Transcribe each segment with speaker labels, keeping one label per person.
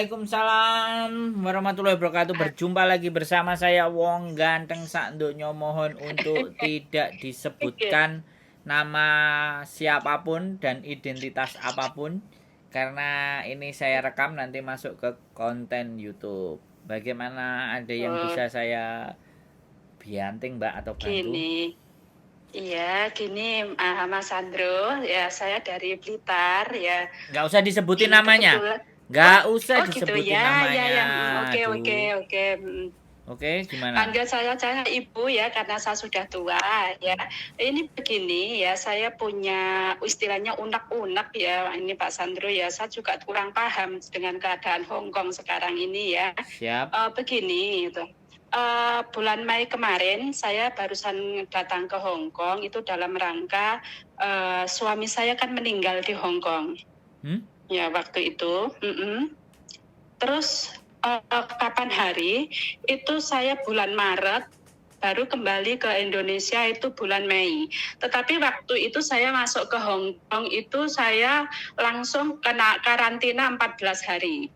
Speaker 1: Waalaikumsalam warahmatullahi wabarakatuh. Berjumpa lagi bersama saya Wong Ganteng Sak Ndonyo. Mohon untuk tidak
Speaker 2: Oke,
Speaker 1: disebutkan nama siapapun dan identitas apapun karena ini saya rekam nanti masuk ke konten YouTube. Bagaimana, ada yang
Speaker 2: oh,
Speaker 1: bisa saya bianting Mbak atau bantu?
Speaker 2: gini. Iya, gini, Mas Sandro, ya saya dari Blitar, ya.
Speaker 1: Nggak usah disebutin namanya.
Speaker 2: Kebetulan, oh,
Speaker 1: Nggak usah
Speaker 2: oh gitu
Speaker 1: disebutin
Speaker 2: ya, ya,
Speaker 1: namanya.
Speaker 2: ya. Oke, oke,
Speaker 1: Aduh.
Speaker 2: oke.
Speaker 1: Oke, gimana?
Speaker 2: Panggil saya ibu ya, karena saya sudah tua, ya. Ini begini ya, saya punya istilahnya unek-unek ya, ini Pak Sandro ya. Saya juga kurang paham dengan keadaan Hong Kong sekarang ini ya.
Speaker 1: Siap.
Speaker 2: Begini itu. Bulan Mei kemarin saya barusan datang ke Hong Kong itu dalam rangka suami saya kan meninggal di Hong Kong
Speaker 1: Hmm?
Speaker 2: ya waktu itu. Terus kapan hari itu saya bulan Maret baru kembali ke Indonesia itu bulan Mei. Tetapi waktu itu saya masuk ke Hong Kong itu saya langsung kena karantina 14 hari.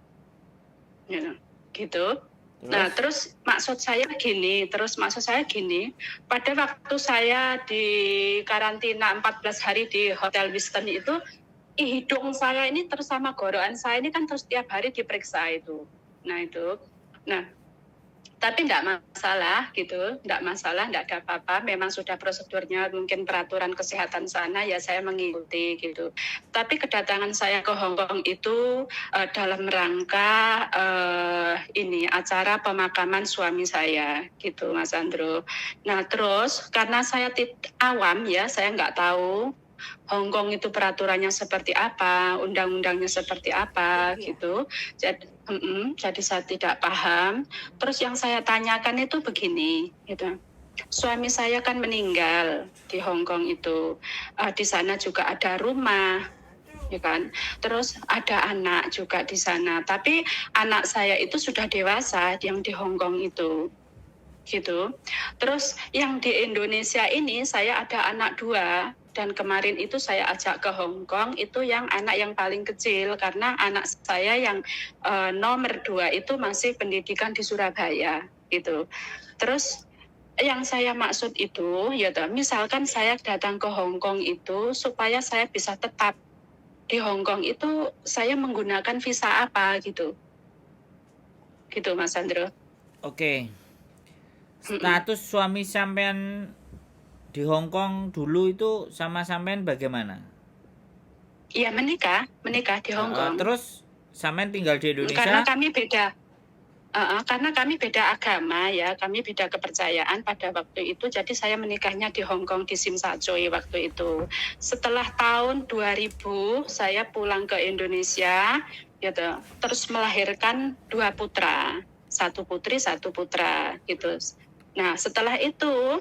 Speaker 2: Ya, gitu. Nah,
Speaker 1: Terus?
Speaker 2: maksud saya gini, pada waktu saya di karantina 14 hari di Hotel Westin itu, hidung saya ini terus sama gorokan saya ini kan terus tiap hari diperiksa itu. Nah, itu. Nah, tapi enggak masalah gitu, enggak ada apa-apa. Memang sudah prosedurnya, mungkin peraturan kesehatan sana ya saya mengikuti gitu. Tapi kedatangan saya ke Hong Kong itu dalam rangka ini acara pemakaman suami saya gitu, Mas Andro. Nah terus karena saya awam ya, saya nggak tahu Hong Kong itu peraturannya seperti apa, undang-undangnya seperti apa gitu. Jadi saya tidak paham. Terus yang saya tanyakan itu begini, gitu. Suami saya kan meninggal di Hong Kong itu. Di sana juga ada rumah, ya kan. Terus ada anak juga di sana. Tapi anak saya itu sudah dewasa yang di Hong Kong itu, gitu. Terus yang di Indonesia ini saya ada anak 2. Dan kemarin itu saya ajak ke Hong Kong, itu yang anak yang paling kecil. Karena anak saya yang nomor 2 itu masih pendidikan di Surabaya gitu. Terus yang saya maksud itu, ya misalkan saya datang ke Hong Kong itu supaya saya bisa tetap di Hong Kong itu, saya menggunakan visa apa gitu. Gitu Mas Sandro.
Speaker 1: Oke.
Speaker 2: Mm-mm.
Speaker 1: Status suami sampean di Hong Kong dulu itu sama sampean bagaimana?
Speaker 2: Iya menikah di Hong Kong.
Speaker 1: Terus sampean tinggal di
Speaker 2: Karena
Speaker 1: Indonesia?
Speaker 2: kami beda. Karena kami beda agama ya, kami beda kepercayaan pada waktu itu. Jadi saya menikahnya di Hong Kong di Tsim Sha Tsui waktu itu. Setelah tahun 2000 saya pulang ke Indonesia, gitu. Terus melahirkan 2 putra, 1 putri, 1 putra, gitu. Nah setelah itu,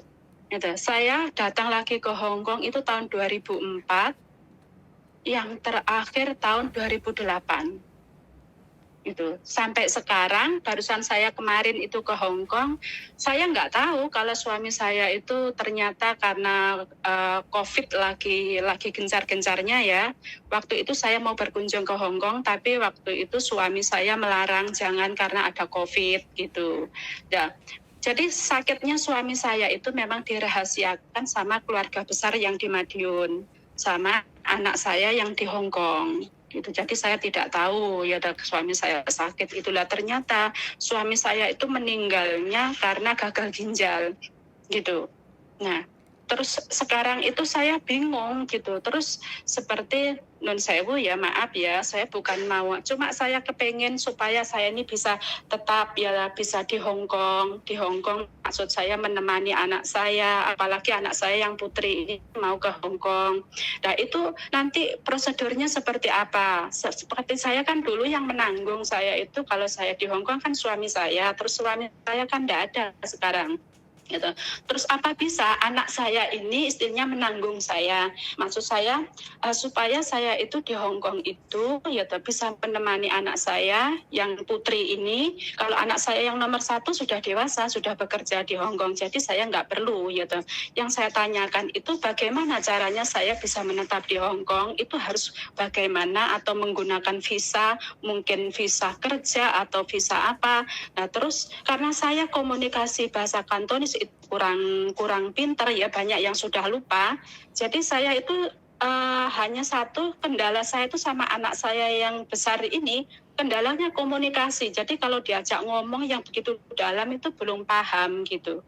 Speaker 2: gitu, saya datang lagi ke Hong Kong itu tahun 2004, yang terakhir tahun 2008. Gitu. Sampai sekarang, barusan saya kemarin itu ke Hong Kong, saya nggak tahu kalau suami saya itu ternyata karena COVID lagi gencar-gencarnya ya. Waktu itu saya mau berkunjung ke Hong Kong, tapi waktu itu suami saya melarang jangan karena ada COVID gitu. Nah, jadi sakitnya suami saya itu memang dirahasiakan sama keluarga besar yang di Madiun, sama anak saya yang di Hong Kong. Gitu. Jadi saya tidak tahu ya suami saya sakit. Itulah ternyata suami saya itu meninggalnya karena gagal ginjal gitu. Nah, terus sekarang itu saya bingung gitu. Terus seperti nun sewu ya, maaf ya, saya bukan mau, cuma saya kepengen supaya saya ini bisa tetap ya bisa di Hong Kong. Di Hong Kong maksud saya menemani anak saya, apalagi anak saya yang putri ini mau ke Hong Kong. Nah itu nanti prosedurnya seperti apa? Seperti saya kan dulu yang menanggung saya itu kalau saya di Hong Kong kan suami saya, terus suami saya kan tidak ada sekarang. gitu. Terus apa bisa anak saya ini istrinya menanggung saya? Maksud saya supaya saya itu di Hong Kong itu ya bisa menemani anak saya yang putri ini. Kalau anak saya yang nomor 1 sudah dewasa, sudah bekerja di Hong Kong, jadi saya nggak perlu gitu. Yang saya tanyakan itu bagaimana caranya saya bisa menetap di Hong Kong, itu harus bagaimana, atau menggunakan visa, mungkin visa kerja atau visa apa. Nah terus karena saya komunikasi bahasa Kantonis itu kurang pinter ya, banyak yang sudah lupa. Jadi saya itu hanya satu kendala saya itu sama anak saya yang besar ini, kendalanya komunikasi. Jadi kalau diajak ngomong yang begitu dalam itu belum paham gitu.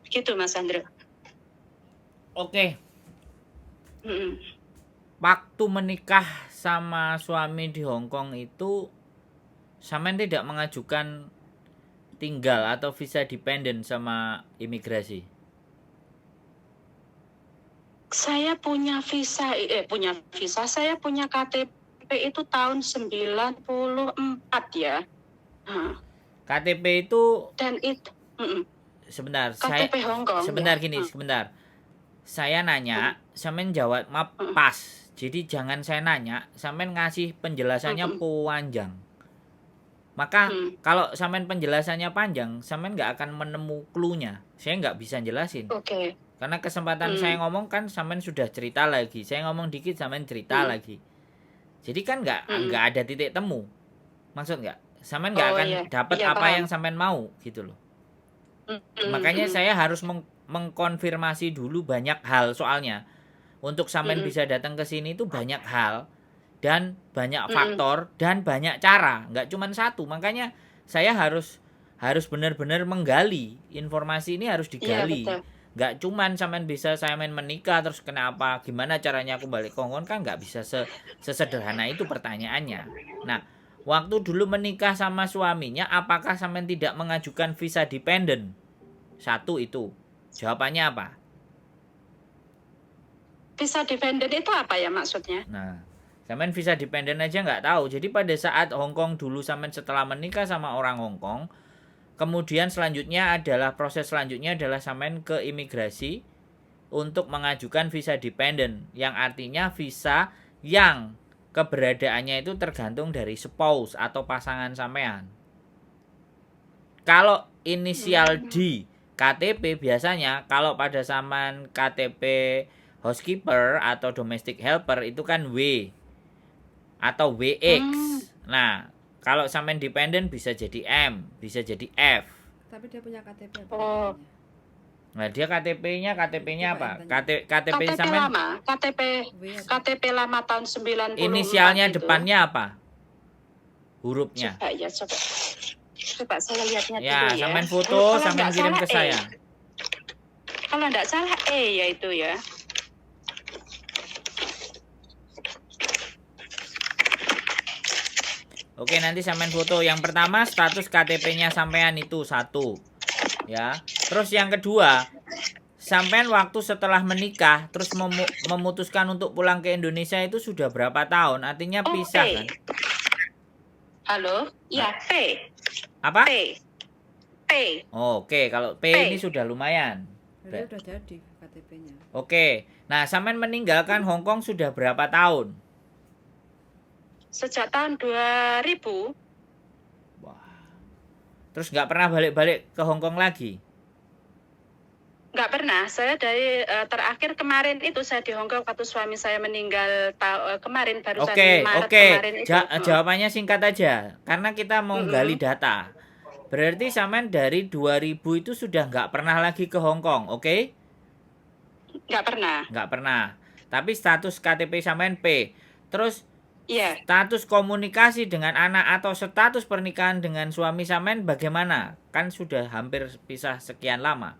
Speaker 2: Gitu Mas Andre.
Speaker 1: Oke,
Speaker 2: Mm-mm.
Speaker 1: waktu menikah sama suami di Hong Kong itu sampean tidak mengajukan tinggal atau visa dependent sama imigrasi?
Speaker 2: Saya punya visa, saya punya KTP itu tahun 94 ya. Nah,
Speaker 1: KTP itu
Speaker 2: dan itu
Speaker 1: sebentar,
Speaker 2: KTP Hong Kong
Speaker 1: sebentar
Speaker 2: ya.
Speaker 1: gini, sebentar. Saya nanya, sampean jawab map pas. Jadi jangan saya nanya, sampean ngasih penjelasannya panjang. Maka kalau sampean penjelasannya panjang, sampean nggak akan menemu clue-nya. Saya nggak bisa jelasin.
Speaker 2: Oke.
Speaker 1: Karena kesempatan saya ngomong kan sampean sudah cerita lagi. Saya ngomong dikit sampean cerita lagi. Jadi kan nggak ada titik temu. Maksud nggak? Sampean nggak akan dapat apa
Speaker 2: paham.
Speaker 1: yang sampean mau gitu loh. Makanya saya harus mengkonfirmasi dulu banyak hal soalnya. Untuk sampean bisa datang ke sini itu banyak hal dan banyak faktor dan banyak cara, nggak cuma satu. Makanya saya harus benar-benar menggali informasi ini, harus digali.
Speaker 2: Iya,
Speaker 1: Nggak cuman sampean bisa saya menikah terus kenapa, gimana caranya aku balik ke Hong Kong, kan nggak bisa sesederhana itu pertanyaannya. Nah, waktu dulu menikah sama suaminya, apakah sampean tidak mengajukan visa dependent? Satu itu. Jawabannya apa?
Speaker 2: Visa dependent itu apa ya maksudnya?
Speaker 1: Nah, sampean visa dependent aja nggak tahu. Jadi pada saat Hong Kong dulu sampean setelah menikah sama orang Hong Kong, kemudian proses selanjutnya adalah sampean ke imigrasi untuk mengajukan visa dependent, yang artinya visa yang keberadaannya itu tergantung dari spouse atau pasangan sampean. Kalau inisial D KTP biasanya, kalau pada zaman KTP housekeeper atau domestic helper itu kan W atau WX. Nah, kalau sampean dependent bisa jadi M, bisa jadi F.
Speaker 3: Tapi dia punya KTP.
Speaker 1: Nah, dia KTP-nya apa?
Speaker 2: KTP
Speaker 1: sampean
Speaker 2: lama, KTP lama tahun 94.
Speaker 1: Inisialnya
Speaker 2: itu.
Speaker 1: depannya apa? Hurufnya.
Speaker 2: Coba saya lihatnya
Speaker 1: ya,
Speaker 2: dulu ya.
Speaker 1: Sampean foto, sampean kirim ke saya.
Speaker 2: Kalau enggak salah E ya itu ya.
Speaker 1: Oke, nanti sampean foto. Yang pertama status KTP-nya sampean itu 1. Ya. Terus yang kedua, sampean waktu setelah menikah terus memutuskan untuk pulang ke Indonesia itu sudah berapa tahun? Artinya pisah kan?
Speaker 2: Halo? Ya, P.
Speaker 1: Apa?
Speaker 2: P.
Speaker 1: Oke, kalau P ini sudah lumayan.
Speaker 3: Jadi udah jadi KTP-nya.
Speaker 1: Oke. Nah, sampean meninggalkan Hong Kong sudah berapa tahun?
Speaker 2: Sejak tahun 2000.
Speaker 1: Wah. Terus nggak pernah balik-balik ke Hong Kong lagi?
Speaker 2: Nggak pernah. Saya dari terakhir kemarin itu saya di Hong Kong waktu suami saya meninggal kemarin, barusan Maret kemarin itu.
Speaker 1: Jawabannya singkat aja. Karena kita mau gali data. Berarti sampean dari 2000 itu sudah nggak pernah lagi ke Hong Kong, oke?
Speaker 2: Nggak pernah.
Speaker 1: Nggak pernah. Tapi status KTP sampean P. Terus
Speaker 2: Iya.
Speaker 1: status komunikasi dengan anak atau status pernikahan dengan suami sampean bagaimana? Kan sudah hampir pisah sekian lama.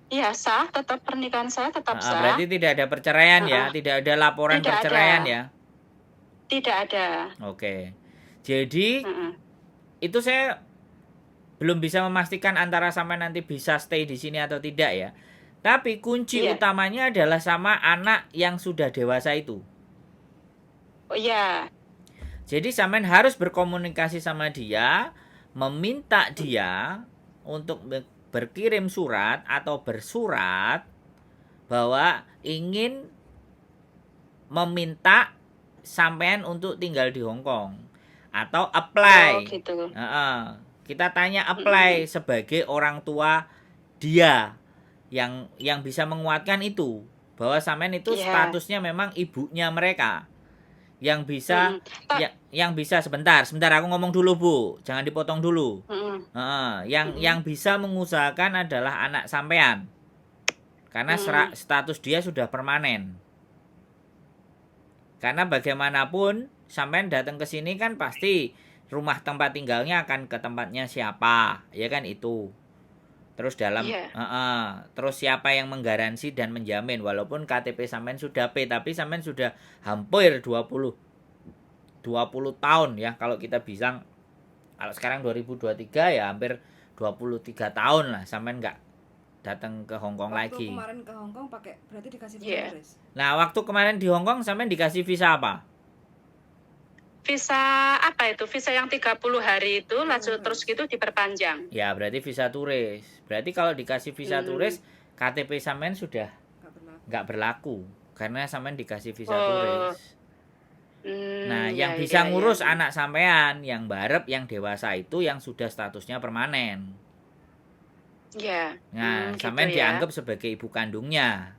Speaker 2: Iya, sah. Tetap pernikahan saya tetap sah.
Speaker 1: Berarti tidak ada perceraian ya? Tidak ada laporan perceraian ya?
Speaker 2: Tidak ada.
Speaker 1: Oke. Jadi itu saya belum bisa memastikan antara sampean nanti bisa stay di sini atau tidak ya. Tapi kunci utamanya adalah sama anak yang sudah dewasa itu.
Speaker 2: Oh iya.
Speaker 1: Jadi sampean harus berkomunikasi sama dia, meminta dia untuk berkirim surat atau bersurat bahwa ingin meminta sampean untuk tinggal di Hong Kong atau apply.
Speaker 2: Oh gitu.
Speaker 1: Kita tanya apply sebagai orang tua dia yang bisa menguatkan itu bahwa sampean itu statusnya memang ibunya mereka yang bisa yang bisa sebentar aku ngomong dulu Bu, jangan dipotong dulu. Yang bisa mengusahakan adalah anak sampean karena status dia sudah permanen. Karena bagaimanapun sampean datang ke sini kan pasti rumah tempat tinggalnya akan ke tempatnya siapa, ya kan itu. Terus terus siapa yang menggaransi dan menjamin walaupun KTP sampean sudah P tapi sampean sudah hampir 20 tahun ya kalau kita bilang kalau sekarang 2023 ya hampir 23 tahun lah sampean nggak datang ke Hong Kong lagi.
Speaker 3: Waktu kemarin ke Hong Kong pakai berarti dikasih visa turis.
Speaker 1: Nah, waktu kemarin di Hong Kong sampean dikasih visa apa?
Speaker 2: Visa apa itu? Visa yang 30 hari itu langsung terus gitu diperpanjang.
Speaker 1: Ya, berarti visa turis. Berarti kalau dikasih visa turis, KTP sampean sudah nggak berlaku karena sampean dikasih visa turis. Nah, yang bisa ngurus anak sampean yang barep, yang dewasa itu yang sudah statusnya permanen.
Speaker 2: Ya.
Speaker 1: Nah, sampean dianggap sebagai ibu kandungnya.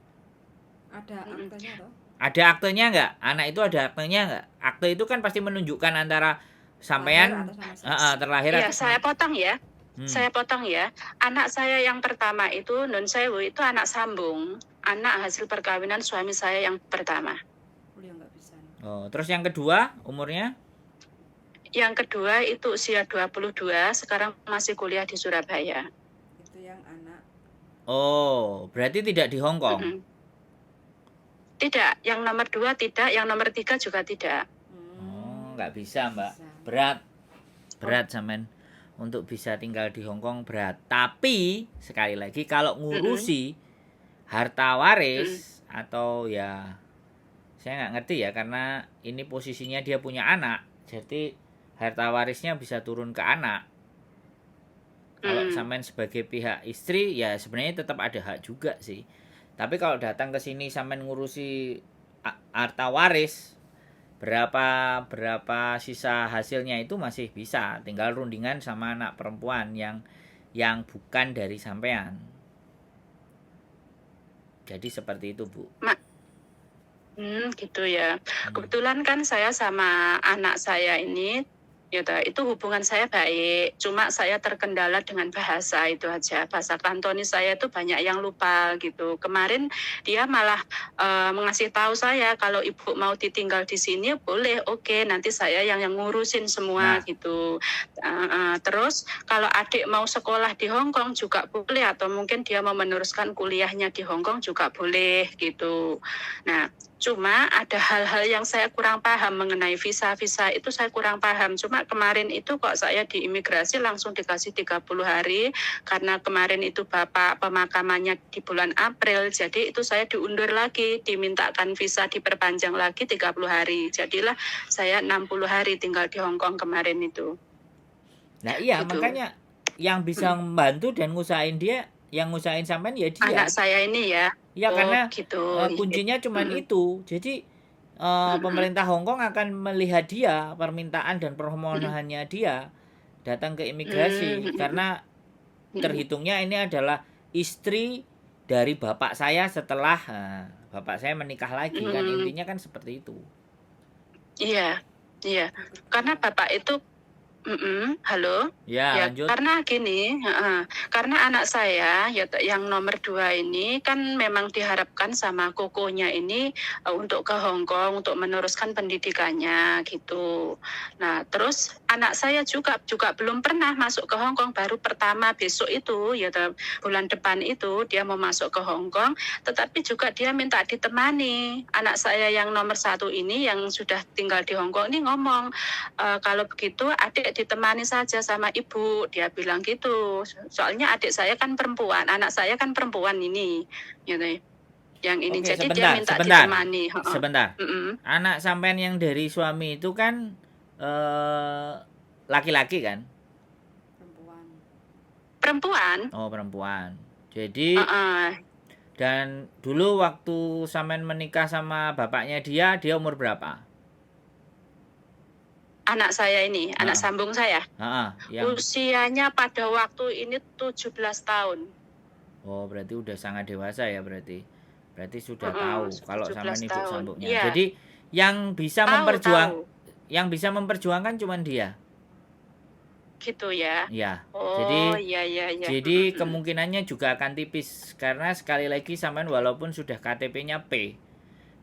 Speaker 3: Ada aktenya toh?
Speaker 1: Ada aktenya nggak? Anak itu ada aktenya nggak? Akte itu kan pasti menunjukkan antara sampean terlahir
Speaker 2: atau saya potong ya. Saya potong ya. Anak saya yang pertama itu Nun Sewu itu anak sambung, anak hasil perkawinan suami saya yang pertama.
Speaker 1: Oh, terus yang kedua umurnya?
Speaker 2: Yang kedua itu usia 22, sekarang masih kuliah di Surabaya.
Speaker 3: Itu yang anak.
Speaker 1: Oh, berarti tidak di Hong Kong?
Speaker 2: Tidak, yang nomor 2 tidak, yang nomor 3 juga tidak.
Speaker 1: Oh, nggak bisa Mbak. Berat sampean untuk bisa tinggal di Hong Kong berat. Tapi sekali lagi kalau ngurusi harta waris atau ya saya nggak ngerti ya karena ini posisinya dia punya anak, jadi harta warisnya bisa turun ke anak. Kalau sampean sebagai pihak istri ya sebenarnya tetap ada hak juga sih. Tapi kalau datang ke sini sampean ngurusi harta waris berapa sisa hasilnya itu masih bisa, tinggal rundingan sama anak perempuan yang bukan dari sampean. Jadi seperti itu, Bu.
Speaker 2: Gitu ya. Kebetulan kan saya sama anak saya ini itu hubungan saya baik, cuma saya terkendala dengan bahasa itu aja. Bahasa Kantonis saya itu banyak yang lupa gitu. Kemarin dia malah mengasih tahu saya kalau ibu mau ditinggal di sini boleh, oke, nanti saya yang ngurusin semua gitu. Terus kalau adik mau sekolah di Hong Kong juga boleh atau mungkin dia mau meneruskan kuliahnya di Hong Kong juga boleh gitu. Nah, cuma ada hal-hal yang saya kurang paham mengenai visa-visa itu saya kurang paham. Cuma kemarin itu kok saya di imigrasi langsung dikasih 30 hari karena kemarin itu bapak pemakamannya di bulan April. Jadi itu saya diundur lagi, dimintakan visa diperpanjang lagi 30 hari. Jadilah saya 60 hari tinggal di Hong Kong kemarin itu.
Speaker 1: Nah iya gitu. Makanya yang bisa membantu dan ngusahain dia, yang ngusahain sampean ya dia.
Speaker 2: Anak saya ini ya.
Speaker 1: Ya karena
Speaker 2: gitu.
Speaker 1: Kuncinya cuma itu. Jadi pemerintah Hong Kong akan melihat dia, permintaan dan permohonannya dia datang ke imigrasi karena terhitungnya ini adalah istri dari bapak saya setelah bapak saya menikah lagi kan, intinya kan seperti itu.
Speaker 2: Iya. Karena bapak itu halo.
Speaker 1: Ya, lanjut.
Speaker 2: Karena gini, karena anak saya yang nomor 2 ini kan memang diharapkan sama kokonya ini untuk ke Hong Kong untuk meneruskan pendidikannya gitu. Nah, terus anak saya juga belum pernah masuk ke Hong Kong, baru pertama besok itu bulan depan itu dia mau masuk ke Hong Kong, tetapi juga dia minta ditemani. Anak saya yang nomor 1 ini yang sudah tinggal di Hong Kong ini ngomong kalau begitu adik ditemani saja sama ibu, dia bilang gitu. Soalnya adik saya kan perempuan, anak saya kan perempuan ini, gitu. Yang ini. Oke, jadi dia minta ditemani.
Speaker 1: Sebentar. Anak sampean yang dari suami itu kan laki-laki kan?
Speaker 2: Perempuan.
Speaker 1: Oh, perempuan. Jadi
Speaker 2: Heeh.
Speaker 1: dan dulu waktu sampean menikah sama bapaknya dia umur berapa?
Speaker 2: Anak saya ini, anak
Speaker 1: Heeh.
Speaker 2: sambung saya.
Speaker 1: Heeh, yang
Speaker 2: Usianya pada waktu ini 17 tahun.
Speaker 1: oh, berarti udah sangat dewasa ya berarti. Berarti sudah
Speaker 2: Heeh,
Speaker 1: tahu kalau
Speaker 2: 17
Speaker 1: sampean ibu
Speaker 2: tahun.
Speaker 1: sambungnya.
Speaker 2: Iya,
Speaker 1: Jadi
Speaker 2: tahu, tahu.
Speaker 1: yang bisa memperjuangkan cuman dia.
Speaker 2: Gitu ya.
Speaker 1: Ya.
Speaker 2: Oh,
Speaker 1: Jadi
Speaker 2: iya, iya, iya.
Speaker 1: jadi kemungkinannya juga akan tipis karena sekali lagi sampean walaupun sudah KTP-nya P,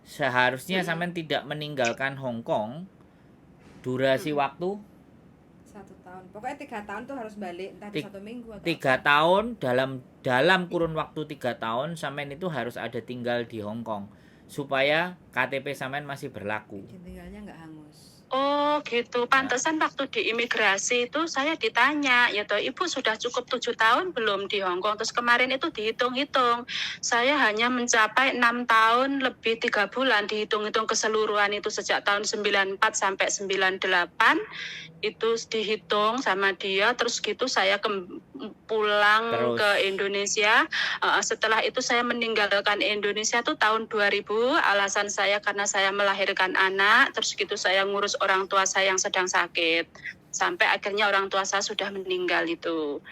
Speaker 1: seharusnya sampean tidak meninggalkan Hong Kong durasi waktu
Speaker 3: 1 tahun. Pokoknya 3 tahun tuh harus balik, entah di
Speaker 1: Tik-
Speaker 3: 1 minggu atau
Speaker 1: 3 tahun dalam kurun waktu 3 tahun sampean itu harus ada tinggal di Hong Kong supaya KTP sampean masih berlaku.
Speaker 3: izin tinggalnya nggak hangus.
Speaker 2: Oh gitu, pantesan waktu di imigrasi itu saya ditanya, ya toh Ibu sudah cukup 7 tahun belum di Hong Kong? Terus kemarin itu dihitung-hitung, saya hanya mencapai 6 tahun lebih 3 bulan, dihitung-hitung keseluruhan itu sejak tahun 94 sampai 98, itu dihitung sama dia, terus gitu saya pulang
Speaker 1: Terus
Speaker 2: ke Indonesia. Setelah itu saya meninggalkan Indonesia tuh tahun 2000, alasan saya karena saya melahirkan anak, terus gitu saya ngurus orang tua saya yang sedang sakit. Sampai akhirnya orang tua saya sudah meninggal itu.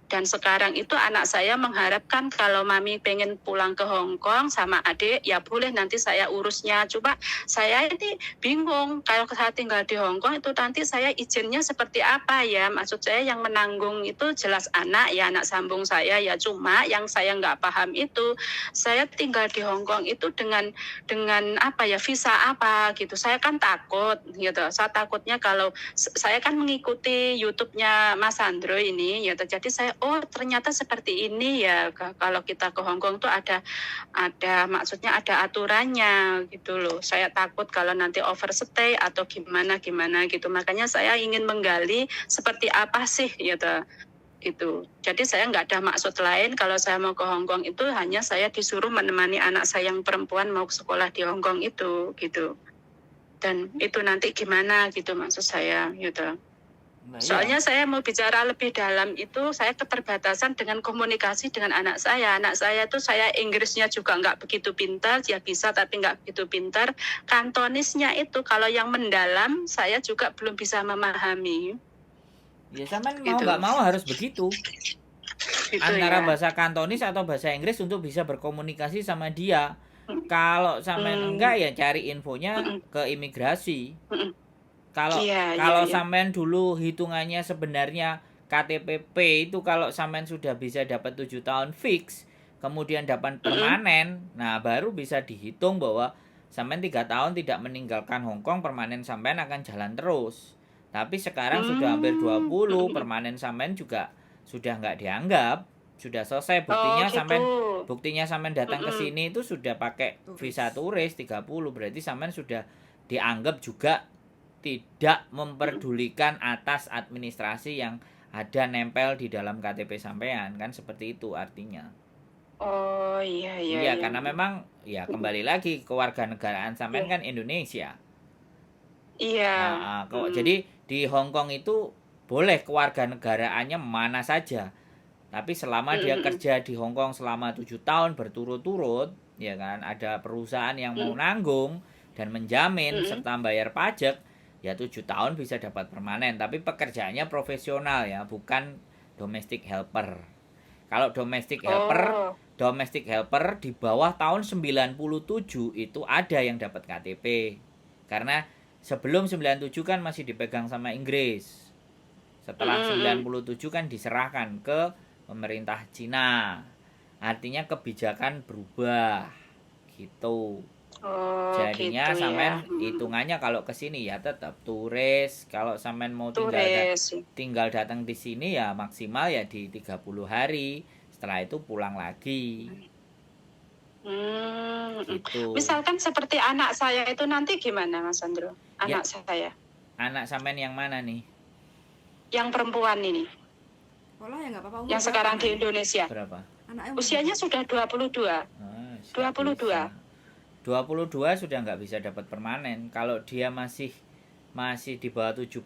Speaker 2: Dan sekarang itu anak saya mengharapkan kalau mami pengen pulang ke Hong Kong sama adik, ya boleh nanti saya urusnya. Coba saya ini bingung, kalau saya tinggal di Hong Kong itu nanti saya izinnya seperti apa ya. Maksud saya yang menanggung itu jelas anak ya, anak sambung saya ya. Cuma yang saya nggak paham itu, saya tinggal di Hong Kong itu dengan apa ya, visa apa gitu. Saya kan takut gitu. Saya takutnya kalau saya kan mengikuti YouTube-nya Mas Sandro ini ya, jadi saya ternyata seperti ini ya, kalau kita ke Hong Kong tuh ada maksudnya ada aturannya gitu loh. Saya takut kalau nanti overstay atau gimana gitu. Makanya saya ingin menggali seperti apa sih gitu. Jadi saya nggak ada maksud lain kalau saya mau ke Hong Kong itu, hanya saya disuruh menemani anak saya yang perempuan mau sekolah di Hong Kong itu gitu. Dan itu nanti gimana gitu maksud saya gitu.
Speaker 1: nah,
Speaker 2: Soalnya saya mau bicara lebih dalam itu, saya keterbatasan dengan komunikasi dengan anak saya. Anak saya tuh saya Inggrisnya juga nggak begitu pintar, dia bisa tapi nggak begitu pintar. Kantonisnya itu kalau yang mendalam saya juga belum bisa memahami.
Speaker 1: ya sampean mau
Speaker 2: Gitu.
Speaker 1: nggak mau harus begitu.
Speaker 2: Gitu
Speaker 1: Antara
Speaker 2: ya.
Speaker 1: bahasa Kantonis atau bahasa Inggris untuk bisa berkomunikasi sama dia. Kalau sampean enggak ya cari infonya ke imigrasi. Kalau
Speaker 2: Iya.
Speaker 1: sampean dulu hitungannya sebenarnya KTP itu kalau sampean sudah bisa dapat 7 tahun fix, kemudian dapat permanen, nah baru bisa dihitung bahwa sampean 3 tahun tidak meninggalkan Hong Kong, permanen sampean akan jalan terus. Tapi sekarang sudah hampir 20, permanen sampean juga sudah nggak dianggap, sudah selesai. Buktinya sampean datang ke sini itu sudah pakai visa turis 30, berarti sampean sudah dianggap juga tidak memperdulikan atas administrasi yang ada nempel di dalam KTP sampean, kan seperti itu artinya.
Speaker 2: Oh iya.
Speaker 1: Karena memang ya kembali lagi kewarganegaraan sampean kan Indonesia.
Speaker 2: Iya.
Speaker 1: Jadi di Hong Kong itu boleh kewarganegaraannya mana saja. Tapi selama dia kerja di Hong Kong selama 7 tahun berturut-turut, ya kan, ada perusahaan yang mau nanggung dan menjamin serta bayar pajak, ya 7 tahun bisa dapat permanen. Tapi pekerjaannya profesional ya, bukan domestic helper. Kalau domestic helper di bawah tahun 97 itu ada yang dapat KTP. Karena sebelum 97 kan masih dipegang sama Inggris. Setelah 97 kan diserahkan ke pemerintah Cina. Artinya kebijakan berubah gitu. Jadinya
Speaker 2: gitu
Speaker 1: sampean
Speaker 2: ya.
Speaker 1: hitungannya kalau ke sini ya tetap turis. Kalau sampean mau tinggal datang di sini ya maksimal ya di 30 hari. Setelah itu pulang lagi. Gitu.
Speaker 2: Misalkan seperti anak saya itu nanti gimana Mas Sandro? Anak saya.
Speaker 1: Anak sampean yang mana nih?
Speaker 2: Yang perempuan ini.
Speaker 3: Sekolah ya nggak apa-apa.
Speaker 2: Yang sekarang di Indonesia.
Speaker 1: Berapa?
Speaker 2: Usianya sudah 22. 22.
Speaker 1: 22 sudah nggak bisa dapat permanen. Kalau dia masih di bawah 17,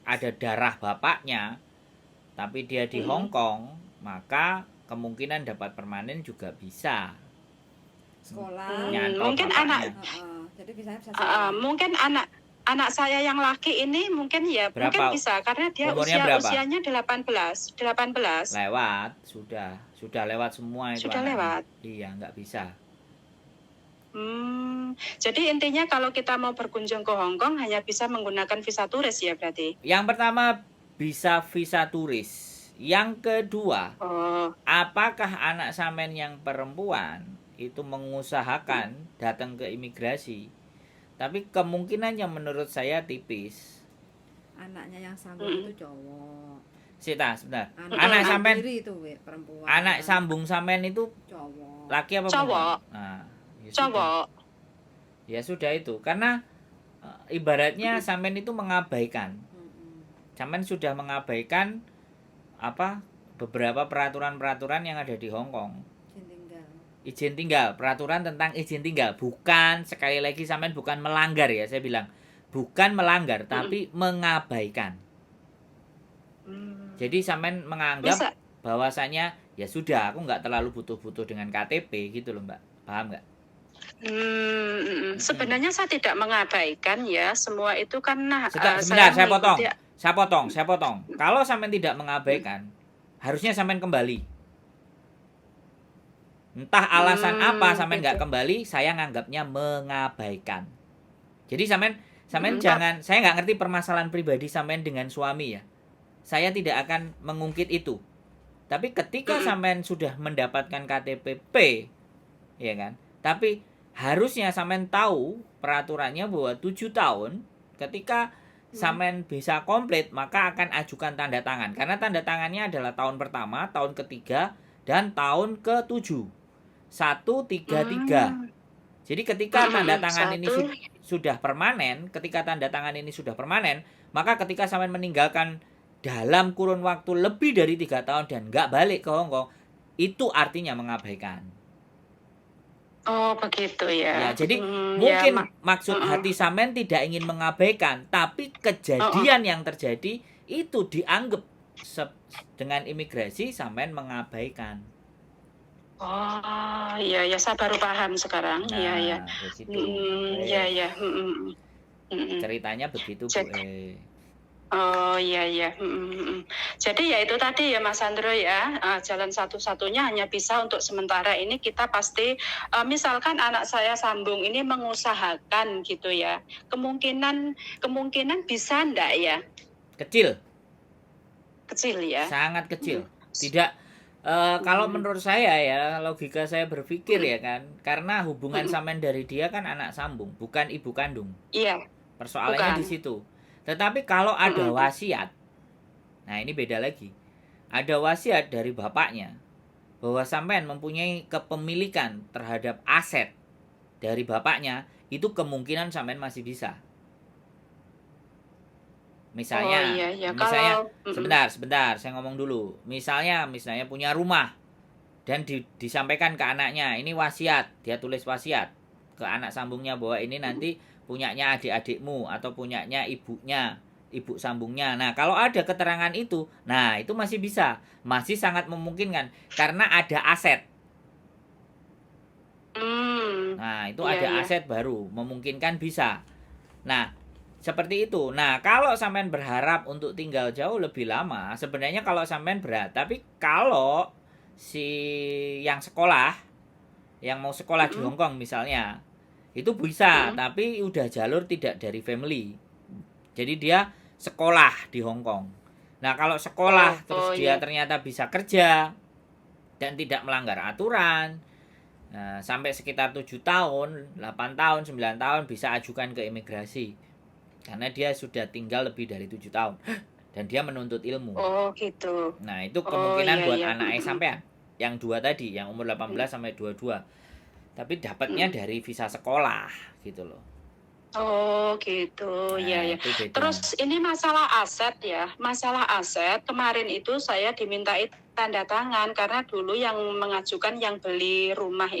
Speaker 1: ada darah bapaknya, tapi dia di Hong Kong, maka kemungkinan dapat permanen juga bisa.
Speaker 3: Sekolah.
Speaker 1: Nyantol
Speaker 2: Mungkin
Speaker 1: bapaknya.
Speaker 3: Jadi bisa
Speaker 2: mungkin anak saya yang laki ini mungkin ya
Speaker 1: Berapa?
Speaker 2: mungkin bisa karena dia
Speaker 1: Umurnya berapa?
Speaker 2: usianya 18.
Speaker 1: Lewat, sudah lewat semua itu
Speaker 2: Sudah
Speaker 1: anaknya.
Speaker 2: lewat.
Speaker 1: Iya, nggak bisa.
Speaker 2: Jadi intinya kalau kita mau berkunjung ke Hong Kong hanya bisa menggunakan visa turis ya berarti.
Speaker 1: Yang pertama bisa visa turis. Yang kedua, apakah anak sampean yang perempuan itu mengusahakan datang ke imigrasi? Tapi kemungkinannya menurut saya tipis.
Speaker 3: Anaknya yang sambung itu cowok.
Speaker 1: Sita, sebentar.
Speaker 3: Anak
Speaker 1: sampean
Speaker 3: itu perempuan.
Speaker 1: Anak sambung sampean itu
Speaker 3: cowok.
Speaker 1: Laki apa
Speaker 2: cowok?
Speaker 1: Perempuan? Nah, ya
Speaker 2: cowok.
Speaker 1: Ya sudah itu. Karena ibaratnya sampean itu mengabaikan. Sampean sudah mengabaikan beberapa peraturan-peraturan yang ada di Hong Kong. Izin tinggal, peraturan tentang izin tinggal, bukan, sekali lagi sampean bukan melanggar ya, saya bilang bukan melanggar tapi mengabaikan. Jadi sampean menganggap bahwasanya ya sudah, aku nggak terlalu butuh-butuh dengan KTP gitu loh Mbak, paham nggak?
Speaker 2: Sebenarnya saya tidak mengabaikan ya, semua itu karena
Speaker 1: sebentar, saya potong. Kalau sampean tidak mengabaikan, harusnya sampean kembali. Entah alasan apa sampean nggak kembali, saya nganggapnya mengabaikan. Jadi sampean jangan, saya nggak ngerti permasalahan pribadi sampean dengan suami ya. Saya tidak akan mengungkit itu. Tapi ketika sampean sudah mendapatkan KTP P, ya kan? Tapi harusnya sampean tahu peraturannya bahwa 7 tahun ketika sampean bisa komplit maka akan ajukan tanda tangan. Karena tanda tangannya adalah tahun pertama, tahun ketiga, dan tahun ke-7. 133. Jadi ketika tanda tangan ini sudah permanen, maka ketika sampean meninggalkan dalam kurun waktu lebih dari 3 tahun dan nggak balik ke Hong Kong, itu artinya mengabaikan.
Speaker 2: Oh begitu ya.
Speaker 1: Jadi mungkin maksud hati sampean tidak ingin mengabaikan, tapi kejadian yang terjadi itu dianggap dengan imigrasi sampean mengabaikan.
Speaker 2: Oh iya ya, saya baru paham sekarang. Iya. Iya.
Speaker 1: Ceritanya begitu Bu.
Speaker 2: Oh iya. Jadi ya itu tadi ya Mas Sandro ya, jalan satu-satunya hanya bisa untuk sementara ini kita pasti misalkan anak saya sambung ini mengusahakan gitu ya, kemungkinan bisa enggak ya?
Speaker 1: Kecil
Speaker 2: Ya.
Speaker 1: Sangat kecil. Tidak. Kalau menurut saya ya, logika saya berpikir ya kan, karena hubungan sampean dari dia kan anak sambung, bukan ibu kandung.
Speaker 2: Iya.
Speaker 1: Persoalannya di situ. Tetapi kalau ada wasiat, nah ini beda lagi. Ada wasiat dari bapaknya bahwa sampean mempunyai kepemilikan terhadap aset dari bapaknya, itu kemungkinan sampean masih bisa. Misalnya, sebentar, saya ngomong dulu. Misalnya punya rumah dan disampaikan ke anaknya, ini wasiat, dia tulis wasiat ke anak sambungnya bahwa ini nanti punyanya adik-adikmu atau punyanya ibu sambungnya. Nah, kalau ada keterangan itu, nah itu masih bisa, masih sangat memungkinkan karena ada aset. Nah, itu ada aset baru, memungkinkan bisa. Nah, seperti itu. Nah, kalau sampean berharap untuk tinggal jauh lebih lama, sebenarnya kalau sampean berat. Tapi kalau si yang mau sekolah di Hong Kong misalnya, itu bisa, tapi udah jalur tidak dari family. Jadi dia sekolah di Hong Kong. Nah, kalau sekolah terus dia ternyata bisa kerja dan tidak melanggar aturan, nah, sampai sekitar 7 tahun, 8 tahun, 9 tahun bisa ajukan ke imigrasi. Karena dia sudah tinggal lebih dari 7 tahun dan dia menuntut ilmu.
Speaker 2: Oh gitu.
Speaker 1: Nah itu kemungkinan buat anak sampean yang 2 tadi, yang umur 18 sampai 22. Tapi dapatnya dari visa sekolah gitu loh.
Speaker 2: Oh gitu, ya. Terus ini masalah aset ya, kemarin itu saya dimintai tanda tangan karena dulu yang mengajukan yang beli rumah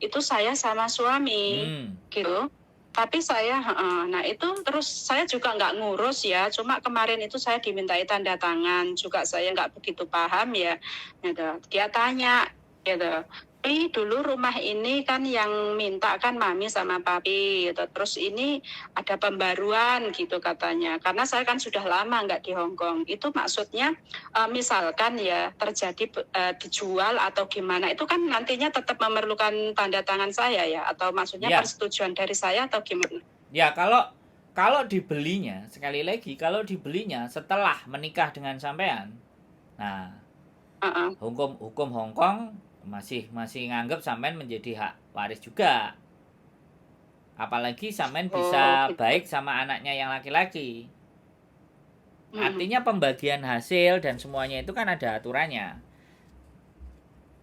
Speaker 2: itu saya sama suami gitu. Tapi saya, nah itu terus saya juga nggak ngurus ya. Cuma kemarin itu saya dimintai tanda tangan, juga saya nggak begitu paham ya. Gitu. Dia tanya, gitu. Dulu rumah ini kan yang minta kan mami sama papi, gitu. Terus ini ada pembaruan gitu katanya. Karena saya kan sudah lama nggak di Hong Kong. Itu maksudnya misalkan ya terjadi dijual atau gimana, itu kan nantinya tetap memerlukan tanda tangan saya ya, atau maksudnya
Speaker 1: Ya,
Speaker 2: persetujuan dari saya atau gimana?
Speaker 1: ya kalau kalau dibelinya, sekali lagi kalau dibelinya setelah menikah dengan sampean, nah
Speaker 2: Uh-uh.
Speaker 1: hukum Hong Kong masih nganggap sampean menjadi hak waris juga. Apalagi sampean
Speaker 2: Oh,
Speaker 1: bisa
Speaker 2: gitu.
Speaker 1: baik sama anaknya yang laki-laki.
Speaker 2: Mm-mm.
Speaker 1: Artinya pembagian hasil dan semuanya itu kan ada aturannya.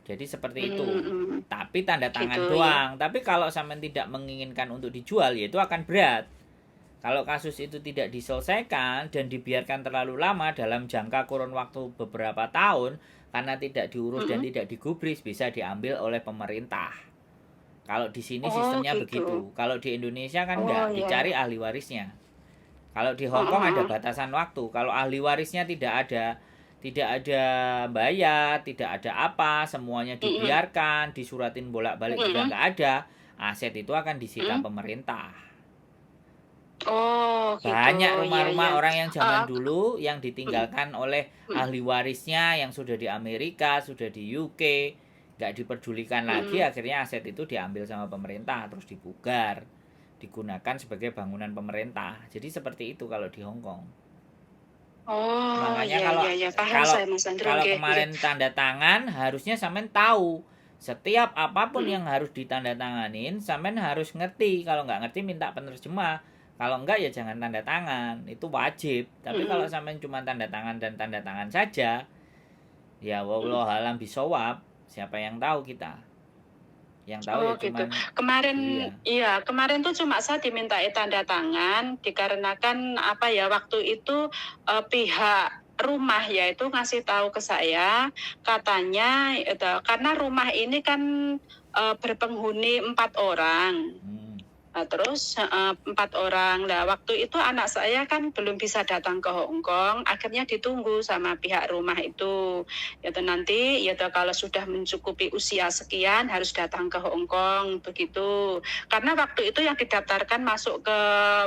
Speaker 1: Jadi seperti itu.
Speaker 2: Mm-mm.
Speaker 1: Tapi tanda tangan
Speaker 2: Gitu ya.
Speaker 1: doang. Tapi kalau sampean tidak menginginkan untuk dijual, ya itu akan berat. Kalau kasus itu tidak diselesaikan dan dibiarkan terlalu lama dalam jangka kurun waktu beberapa tahun karena tidak diurus dan
Speaker 2: Mm-mm.
Speaker 1: tidak digubris, bisa diambil oleh pemerintah. Kalau di sini
Speaker 2: Oh,
Speaker 1: sistemnya
Speaker 2: gitu.
Speaker 1: begitu. Kalau di Indonesia kan
Speaker 2: Oh,
Speaker 1: enggak,
Speaker 2: ya.
Speaker 1: dicari ahli warisnya. Kalau di Hong Kong ada
Speaker 2: Uh-uh.
Speaker 1: batasan waktu. Kalau ahli warisnya tidak ada bayar, tidak ada apa, semuanya
Speaker 2: Mm-mm.
Speaker 1: dibiarkan, disuratin bolak-balik juga
Speaker 2: Mm-mm.
Speaker 1: nggak ada, aset itu akan disita
Speaker 2: Mm-mm.
Speaker 1: pemerintah.
Speaker 2: Oh, gitu.
Speaker 1: Banyak
Speaker 2: Ya,
Speaker 1: rumah-rumah
Speaker 2: ya.
Speaker 1: orang yang zaman
Speaker 2: Uh,
Speaker 1: dulu yang
Speaker 2: mm,
Speaker 1: ditinggalkan oleh
Speaker 2: mm,
Speaker 1: ahli warisnya yang sudah di Amerika, sudah di UK, nggak diperdulikan lagi,
Speaker 2: mm.
Speaker 1: akhirnya aset itu diambil sama pemerintah, terus dipugar, digunakan sebagai bangunan pemerintah. Jadi seperti itu kalau di Hong Kong.
Speaker 2: Oh,
Speaker 1: Makanya
Speaker 2: ya,
Speaker 1: kalau
Speaker 2: ya, ya. Paham
Speaker 1: kalau
Speaker 2: saya, Mas Andro.
Speaker 1: kalau
Speaker 2: Nggih, nggih.
Speaker 1: kemarin tanda tangan, harusnya sampean tahu setiap apapun
Speaker 2: Mm.
Speaker 1: yang harus ditandatanganin, sampean harus ngerti. Kalau nggak ngerti minta penerjemah. Kalau enggak ya jangan tanda tangan, itu wajib. Tapi kalau
Speaker 2: Mm-mm.
Speaker 1: sampean cuma tanda tangan dan tanda tangan saja, ya
Speaker 2: Mm.
Speaker 1: wallahu alam bisawab, siapa yang tahu kita? Yang tahu
Speaker 2: Oh,
Speaker 1: ya
Speaker 2: gitu.
Speaker 1: cuman
Speaker 2: Kemarin,
Speaker 1: iya.
Speaker 2: iya, kemarin tuh cuma saya dimintai tanda tangan dikarenakan apa ya, waktu itu pihak rumah ya itu ngasih tahu ke saya, katanya itu, karena rumah ini kan berpenghuni 4 orang.
Speaker 1: Hmm.
Speaker 2: Nah, terus 4 orang. Nah, waktu itu anak saya kan belum bisa datang ke Hong Kong. Akhirnya ditunggu sama pihak rumah itu. Yaitu nanti, yaitu kalau sudah mencukupi usia sekian harus datang ke Hong Kong begitu. Karena waktu itu yang didaftarkan masuk ke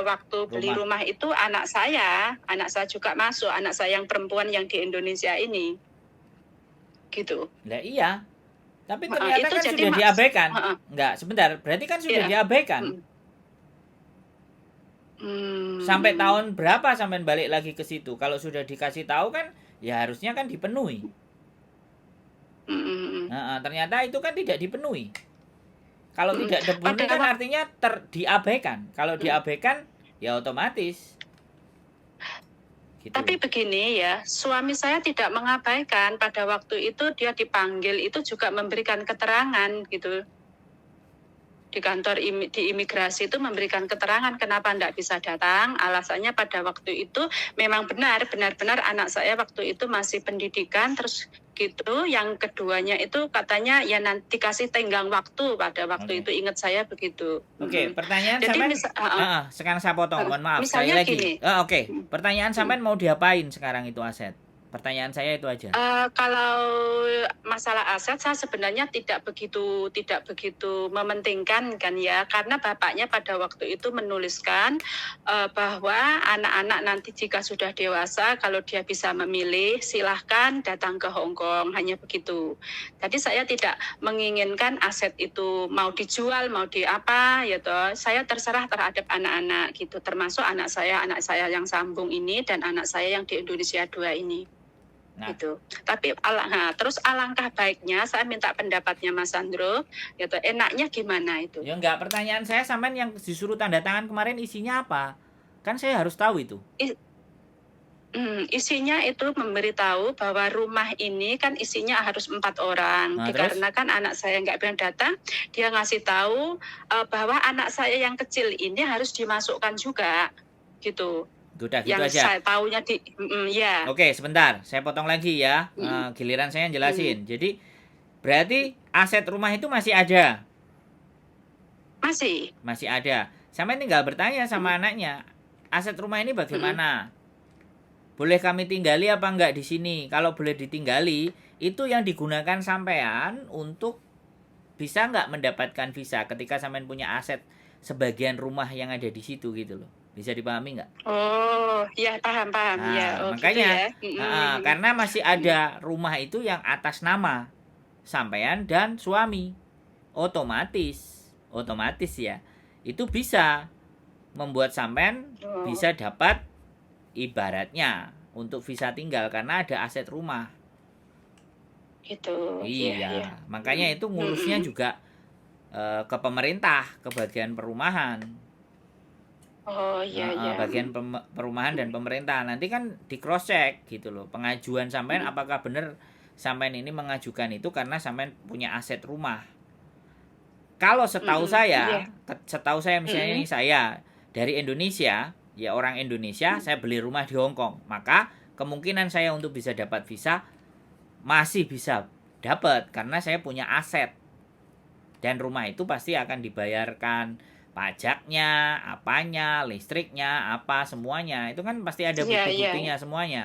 Speaker 2: waktu beli
Speaker 1: Rumah.
Speaker 2: rumah itu anak saya juga masuk. Anak saya yang perempuan yang di Indonesia ini, gitu.
Speaker 1: Lah iya. Tapi ternyata
Speaker 2: Itu
Speaker 1: kan
Speaker 2: jadi
Speaker 1: sudah diabaikan.
Speaker 2: Heeh.
Speaker 1: Enggak, sebentar. Berarti kan sudah
Speaker 2: Iya.
Speaker 1: diabaikan. Sampai tahun berapa sampai balik lagi ke situ? Kalau sudah dikasih tahu kan, ya harusnya kan dipenuhi. Nah, ternyata itu kan tidak dipenuhi. Kalau tidak dipenuhi kan artinya diabaikan. Kalau diabaikan, ya otomatis. Gitu.
Speaker 2: Tapi begini ya, suami saya tidak mengabaikan. Pada waktu itu dia dipanggil itu juga memberikan keterangan gitu. Di kantor di imigrasi itu memberikan keterangan kenapa tidak bisa datang. Alasannya pada waktu itu memang benar-benar anak saya waktu itu masih pendidikan, terus gitu. Yang keduanya itu katanya ya nanti kasih tenggang waktu pada waktu itu, ingat saya begitu.
Speaker 1: Oke, pertanyaan
Speaker 2: Jadi
Speaker 1: sampean sekarang saya potong, mohon maaf sekali
Speaker 2: misalnya
Speaker 1: lagi.
Speaker 2: gini.
Speaker 1: Oke, pertanyaan sampean mau diapain sekarang itu aset? Pertanyaan saya itu aja.
Speaker 2: Kalau masalah aset saya sebenarnya tidak begitu mementingkan kan ya, karena bapaknya pada waktu itu menuliskan bahwa anak-anak nanti jika sudah dewasa kalau dia bisa memilih silahkan datang ke Hong Kong, hanya begitu. Jadi saya tidak menginginkan aset itu mau dijual mau di apa ya toh. Saya terserah terhadap anak-anak gitu, termasuk anak saya yang sambung ini dan anak saya yang di Indonesia 2 ini.
Speaker 1: Nah.
Speaker 2: Gitu. Tapi terus alangkah baiknya saya minta pendapatnya Mas Andro, gitu. Enaknya gimana itu?
Speaker 1: Ya enggak, pertanyaan saya sampean yang disuruh tanda tangan kemarin isinya apa? Kan saya harus tahu itu.
Speaker 2: Isinya itu memberitahu bahwa rumah ini kan isinya harus 4 orang. Dikarenakan anak saya nggak bisa datang, dia ngasih tahu bahwa anak saya yang kecil ini harus dimasukkan juga, gitu.
Speaker 1: Udah gitu
Speaker 2: yang
Speaker 1: aja.
Speaker 2: Saya taunya ya.
Speaker 1: Oke, sebentar, saya potong lagi ya. Giliran saya yang jelasin. Jadi berarti aset rumah itu masih ada.
Speaker 2: Masih
Speaker 1: Ada. sampean tinggal bertanya sama anaknya, aset rumah ini bagaimana? Boleh kami tinggali apa enggak di sini? Kalau boleh ditinggali, itu yang digunakan sampean untuk bisa enggak mendapatkan visa ketika sampean punya aset sebagian rumah yang ada di situ gitu loh. Bisa dipahami enggak?
Speaker 2: Oh, ya paham ya.
Speaker 1: Nah,
Speaker 2: Oh, gitu
Speaker 1: makanya
Speaker 2: ya.
Speaker 1: karena masih ada rumah itu yang atas nama sampean dan suami. Otomatis ya. Itu bisa membuat sampean
Speaker 2: Oh,
Speaker 1: bisa dapat ibaratnya untuk visa tinggal karena ada aset rumah.
Speaker 2: gitu.
Speaker 1: Iya,
Speaker 2: Iya.
Speaker 1: makanya itu ngurusnya juga ke pemerintah, ke bagian perumahan.
Speaker 2: Oh, iya.
Speaker 1: Bagian perumahan dan pemerintah. Nanti kan di cross check gitu loh. Pengajuan sampean apakah benar sampean ini mengajukan itu karena sampean punya aset rumah. Kalau setahu
Speaker 2: Iya.
Speaker 1: saya misalnya ini saya dari Indonesia, ya orang Indonesia, saya beli rumah di Hong Kong, maka kemungkinan saya untuk bisa dapat visa masih bisa dapat karena saya punya aset. Dan rumah itu pasti akan dibayarkan pajaknya, apanya, listriknya, apa semuanya. Itu kan pasti ada
Speaker 2: Iya.
Speaker 1: bukti-buktinya semuanya.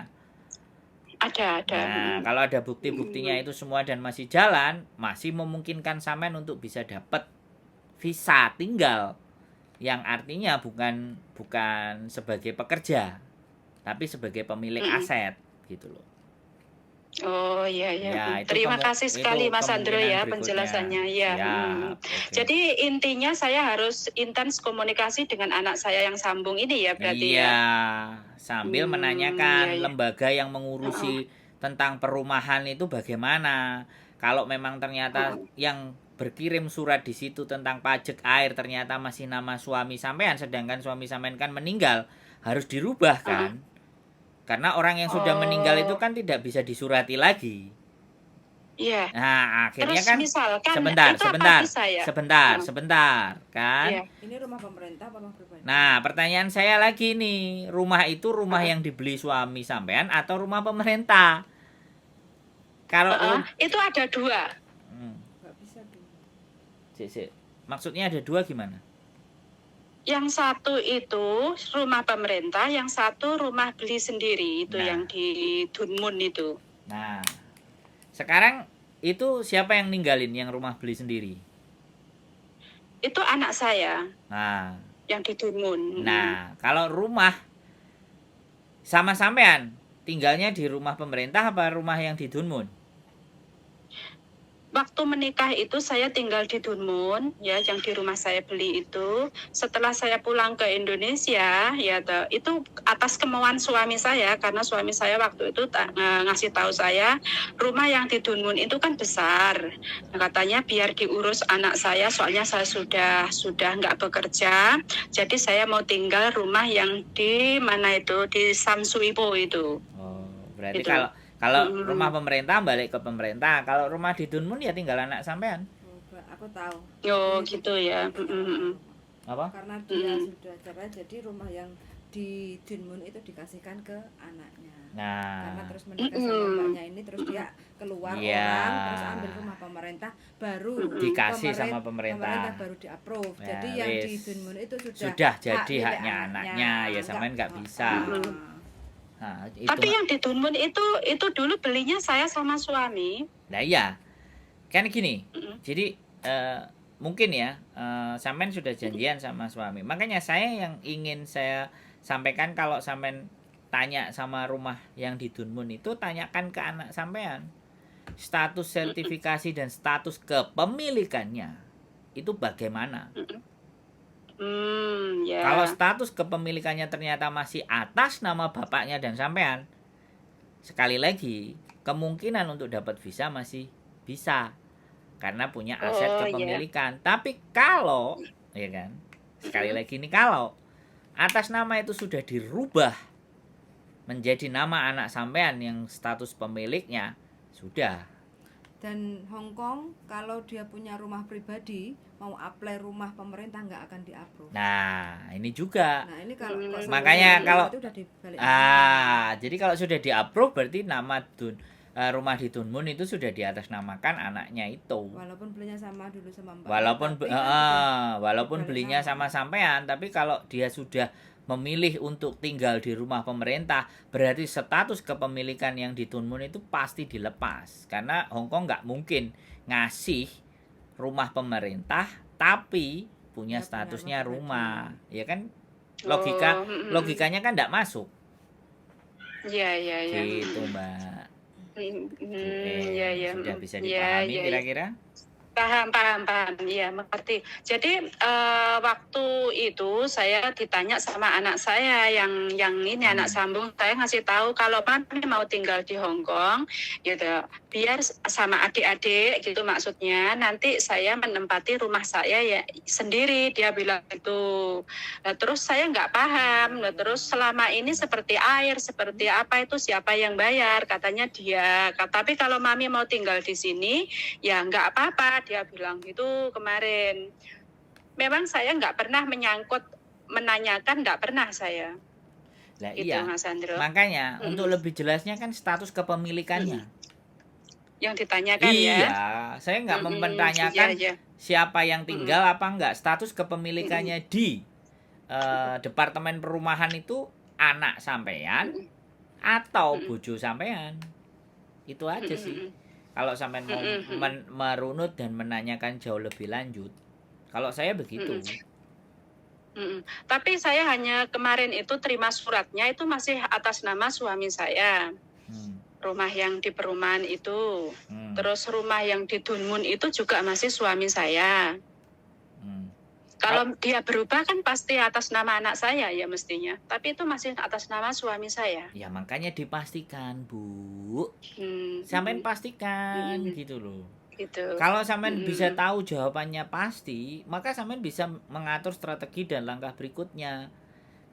Speaker 2: Ada.
Speaker 1: Nah, kalau ada bukti-buktinya itu semua dan masih jalan, masih memungkinkan sampean untuk bisa dapat visa tinggal. Yang artinya bukan sebagai pekerja, tapi sebagai pemilik aset gitu loh.
Speaker 2: Oh, iya.
Speaker 1: Ya,
Speaker 2: Terima kasih sekali Mas Andro ya
Speaker 1: kemungkinan berikutnya.
Speaker 2: penjelasannya ya.
Speaker 1: Siap, oke.
Speaker 2: Jadi intinya saya harus intens komunikasi dengan anak saya yang sambung ini ya berarti
Speaker 1: Iya,
Speaker 2: ya.
Speaker 1: sambil menanyakan
Speaker 2: Iya.
Speaker 1: lembaga yang mengurusi tentang perumahan itu bagaimana. Kalau memang ternyata yang berkirim surat di situ tentang pajak air ternyata masih nama suami sampean, sedangkan suami sampean kan meninggal, harus dirubah kan? Karena orang yang sudah meninggal itu kan tidak bisa disurati lagi.
Speaker 2: Iya.
Speaker 1: Nah, akhirnya
Speaker 2: Terus
Speaker 1: kan
Speaker 2: misalkan
Speaker 1: sebentar,
Speaker 2: itu apa bisa ya?
Speaker 1: sebentar, kan?
Speaker 2: Iya.
Speaker 3: Ini rumah pemerintah apa rumah pribadi?
Speaker 1: Nah, pertanyaan saya lagi nih, rumah itu rumah yang dibeli suami sampean atau rumah pemerintah? Kalau
Speaker 2: Itu ada dua.
Speaker 3: Nggak bisa dulu.
Speaker 1: Maksudnya ada dua gimana?
Speaker 2: Yang satu itu rumah pemerintah, yang satu rumah beli sendiri itu
Speaker 1: Nah.
Speaker 2: yang di Dunmun itu.
Speaker 1: Nah, sekarang itu siapa yang ninggalin yang rumah beli sendiri?
Speaker 2: Itu anak saya
Speaker 1: Nah,
Speaker 2: yang di Dunmun.
Speaker 1: nah kalau rumah sama sampean tinggalnya di rumah pemerintah apa rumah yang di Dunmun?
Speaker 2: Waktu menikah itu saya tinggal di Dunmun, ya, yang di rumah saya beli itu. Setelah saya pulang ke Indonesia, ya, itu atas kemauan suami saya, karena suami saya waktu itu ngasih tahu saya, rumah yang di Dunmun itu kan besar. Nah, katanya biar diurus anak saya, soalnya saya sudah nggak bekerja, jadi saya mau tinggal rumah yang di mana itu, di Samsuipo itu.
Speaker 1: Oh, berarti
Speaker 2: Gitu.
Speaker 1: kalau rumah pemerintah balik ke pemerintah, kalau rumah di Dunmun ya tinggal anak sampean.
Speaker 3: Oh, aku tahu.
Speaker 2: Oh, gitu ya.
Speaker 1: Apa?
Speaker 3: Karena dia sudah cerai, jadi rumah yang di Dunmun itu dikasihkan ke anaknya.
Speaker 1: Nah,
Speaker 3: Karena terus menikah sama mbaknya ini, terus dia keluar
Speaker 1: Iya.
Speaker 3: orang, terus ambil rumah pemerintah, baru
Speaker 1: dikasih sama pemerintah.
Speaker 3: baru di-approve.
Speaker 1: Ya,
Speaker 3: Jadi yang di
Speaker 1: wis.
Speaker 3: Dunmun itu
Speaker 1: Sudah jadi
Speaker 3: milik
Speaker 1: haknya anaknya, ya sampean nggak bisa. Nah,
Speaker 2: Tapi yang di Dunmun itu dulu belinya saya sama suami.
Speaker 1: Nah iya, kan gini. Jadi mungkin ya, sampean sudah janjian sama suami. Makanya saya yang ingin saya sampaikan, kalau sampean tanya sama rumah yang di Dunmun itu, tanyakan ke anak sampean. Status sertifikasi dan status kepemilikannya itu bagaimana?
Speaker 2: Ya.
Speaker 1: Kalau status kepemilikannya ternyata masih atas nama bapaknya dan sampean, sekali lagi kemungkinan untuk dapat visa masih bisa karena punya aset kepemilikan. Tapi kalau, ya kan, sekali lagi ini kalau atas nama itu sudah dirubah menjadi nama anak sampean yang status pemiliknya, sudah.
Speaker 3: Dan Hong Kong kalau dia punya rumah pribadi mau apply rumah pemerintah nggak akan di-approve.
Speaker 1: Nah, ini juga.
Speaker 3: Nah, ini kalau
Speaker 1: Makanya kalau
Speaker 3: itu udah dibalik.
Speaker 1: jadi kalau sudah di-approve berarti nama rumah di Tunmun itu sudah diatasnamakan anaknya itu.
Speaker 3: Walaupun belinya sama dulu sama Mbak.
Speaker 1: Walaupun
Speaker 3: tapi kan
Speaker 1: walaupun
Speaker 3: balik
Speaker 1: belinya
Speaker 3: nama.
Speaker 1: sama sampean, tapi kalau dia sudah memilih untuk tinggal di rumah pemerintah, berarti status kepemilikan yang di Tunmun itu pasti dilepas. Karena Hong Kong nggak mungkin ngasih rumah pemerintah tapi punya
Speaker 3: Nggak punya
Speaker 1: statusnya
Speaker 3: rumah
Speaker 1: rumah, ya kan?
Speaker 2: Oh,
Speaker 1: Logikanya kan nggak masuk,
Speaker 2: iya, iya, iya.
Speaker 1: gitu Mbak.
Speaker 2: Iya, iya.
Speaker 1: Sudah bisa
Speaker 2: Iya,
Speaker 1: dipahami
Speaker 2: iya, iya.
Speaker 1: kira-kira?
Speaker 2: Paham, iya, mengerti. Jadi waktu itu saya ditanya sama anak saya yang ini anak sambung, saya ngasih tahu kalau mami mau tinggal di Hong Kong, gitu, biar sama adik-adik, gitu maksudnya. Nanti saya menempati rumah saya ya sendiri, dia bilang itu. Nah, terus saya nggak paham. Nah, terus selama ini seperti air, seperti apa itu siapa yang bayar? Katanya dia. Tapi kalau mami mau tinggal di sini, ya nggak apa-apa, dia bilang gitu kemarin. Memang saya nggak pernah menanyakan, nggak pernah saya.
Speaker 1: Lah
Speaker 2: Gitu,
Speaker 1: iya,
Speaker 2: Mas Andro.
Speaker 1: makanya untuk lebih jelasnya kan status kepemilikannya.
Speaker 2: Yang ditanyakan
Speaker 1: Iya,
Speaker 2: ya.
Speaker 1: saya nggak mempertanyakan
Speaker 2: Iya, iya.
Speaker 1: siapa yang tinggal apa enggak. Status kepemilikannya di Departemen Perumahan itu anak sampean atau bojo sampean. Itu aja sih. Kalau sampean mau merunut dan menanyakan jauh lebih lanjut, kalau saya begitu.
Speaker 2: Tapi saya hanya kemarin itu terima suratnya itu masih atas nama suami saya. Rumah yang di perumahan itu. Terus rumah yang di Dunmun itu juga masih suami saya. Kalau dia berubah kan pasti atas nama anak saya ya mestinya. Tapi itu masih atas nama suami saya.
Speaker 1: Ya makanya dipastikan, Bu. Sampean pastikan gitu loh.
Speaker 2: Gitu.
Speaker 1: Kalau sampean bisa tahu jawabannya pasti, maka sampean bisa mengatur strategi dan langkah berikutnya.